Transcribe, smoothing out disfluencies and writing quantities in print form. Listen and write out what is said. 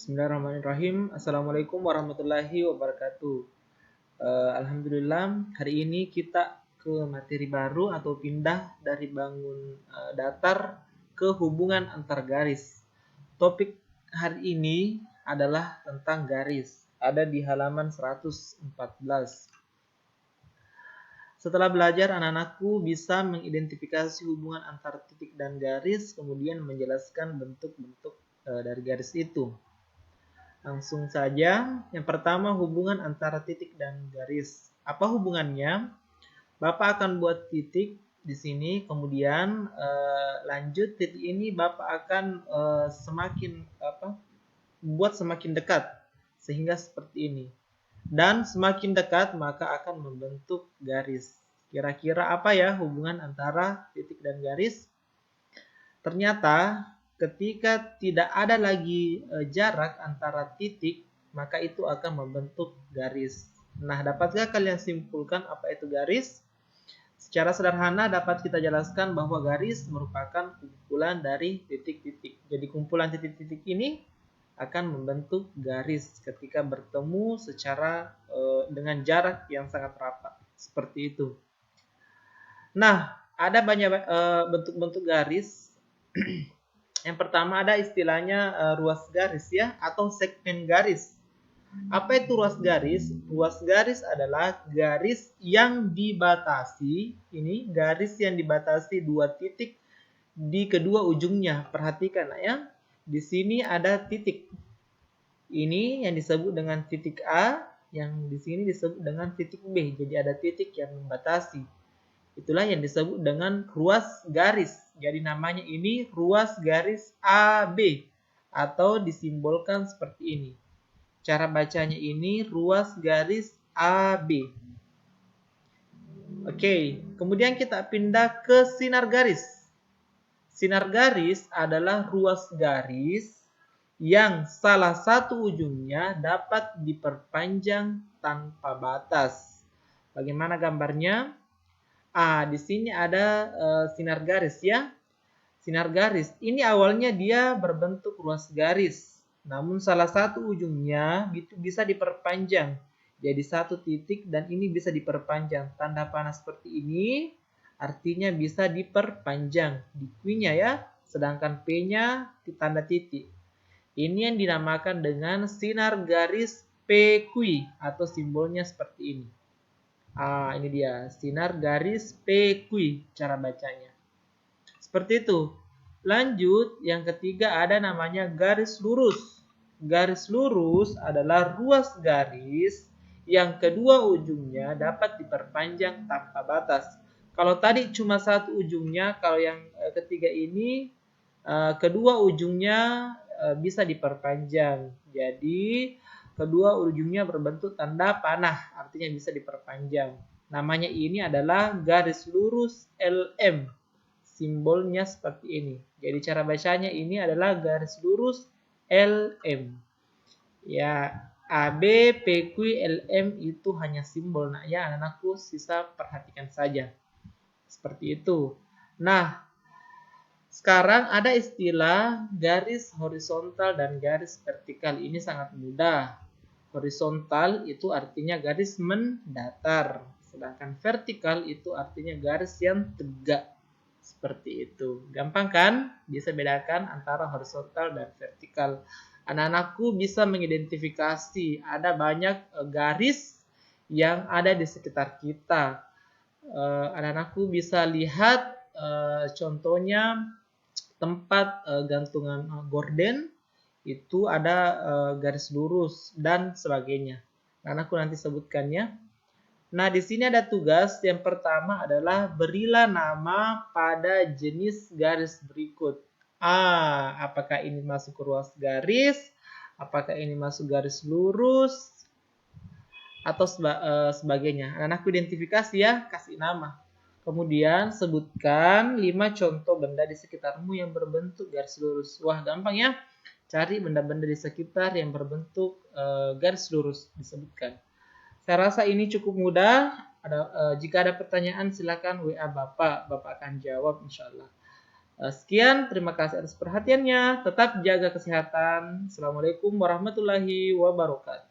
Bismillahirrahmanirrahim. Assalamualaikum warahmatullahi wabarakatuh. Alhamdulillah, hari ini kita ke materi baru atau pindah dari bangun datar ke hubungan antar garis. Topik hari ini adalah tentang garis. Ada di halaman 114. Setelah belajar, anak-anakku bisa mengidentifikasi hubungan antar titik dan garis, kemudian menjelaskan bentuk-bentuk dari garis itu. Langsung saja, yang pertama hubungan antara titik dan garis. Apa hubungannya? Bapak akan buat titik di sini, kemudian lanjut titik ini Bapak akan buat semakin dekat, sehingga seperti ini. Dan semakin dekat maka akan membentuk garis. Kira-kira apa ya hubungan antara titik dan garis? Ternyata ketika tidak ada lagi jarak antara titik, maka itu akan membentuk garis. Nah, dapatkah kalian simpulkan apa itu garis? Secara sederhana dapat kita jelaskan bahwa garis merupakan kumpulan dari titik-titik. Jadi kumpulan titik-titik ini akan membentuk garis ketika bertemu secara dengan jarak yang sangat rapat. Seperti itu. Nah, ada banyak bentuk-bentuk garis. Yang pertama ada istilahnya ruas garis ya, atau segmen garis. Apa itu ruas garis? Ruas garis adalah garis yang dibatasi. Ini garis yang dibatasi dua titik di kedua ujungnya. Perhatikan ya. Di sini ada titik. Ini yang disebut dengan titik A, yang di sini disebut dengan titik B. Jadi ada titik yang membatasi. Itulah yang disebut dengan ruas garis. Jadi namanya ini ruas garis AB atau disimbolkan seperti ini. Cara bacanya ini ruas garis AB. Oke, kemudian kita pindah ke sinar garis. Sinar garis adalah ruas garis yang salah satu ujungnya dapat diperpanjang tanpa batas. Bagaimana gambarnya? Di sini ada sinar garis ya. Sinar garis ini awalnya dia berbentuk ruas garis. Namun salah satu ujungnya itu bisa diperpanjang jadi satu titik dan ini bisa diperpanjang. Tanda panah seperti ini artinya bisa diperpanjang di Q-nya ya. Sedangkan P-nya tanda titik. Ini yang dinamakan dengan sinar garis PQ atau simbolnya seperti ini. Ini dia, sinar garis PQ cara bacanya. Seperti itu. Lanjut, yang ketiga ada namanya garis lurus. Garis lurus adalah ruas garis yang kedua ujungnya dapat diperpanjang tanpa batas. Kalau tadi cuma satu ujungnya, kalau yang ketiga ini kedua ujungnya bisa diperpanjang. Jadi kedua ujungnya berbentuk tanda panah, artinya bisa diperpanjang. Namanya ini adalah garis lurus LM. Simbolnya seperti ini. Jadi cara bacanya ini adalah garis lurus LM. Ya, AB, PQ, LM itu hanya simbol. Nah, ya anak-anakku sisa perhatikan saja. Seperti itu. Nah, sekarang ada istilah garis horizontal dan garis vertikal. Ini sangat mudah. Horizontal itu artinya garis mendatar. Sedangkan vertikal itu artinya garis yang tegak. Seperti itu. Gampang kan? Bisa bedakan antara horizontal dan vertikal. Anak-anakku bisa mengidentifikasi ada banyak garis yang ada di sekitar kita. Anak-anakku bisa lihat contohnya tempat gantungan gorden itu ada garis lurus dan sebagainya. Anakku nanti sebutkannya. Nah, di sini ada tugas. Yang pertama adalah berilah nama pada jenis garis berikut. Apakah ini masuk ke ruas garis? Apakah ini masuk garis lurus? Atau sebagainya. Anakku identifikasi ya, kasih nama. Kemudian sebutkan 5 contoh benda di sekitarmu yang berbentuk garis lurus. Wah, gampang ya. Cari benda-benda di sekitar yang berbentuk garis lurus disebutkan. Saya rasa ini cukup mudah. Jika ada pertanyaan silakan WA Bapak. Bapak akan jawab insya Allah. Sekian, terima kasih atas perhatiannya. Tetap jaga kesehatan. Assalamualaikum warahmatullahi wabarakatuh.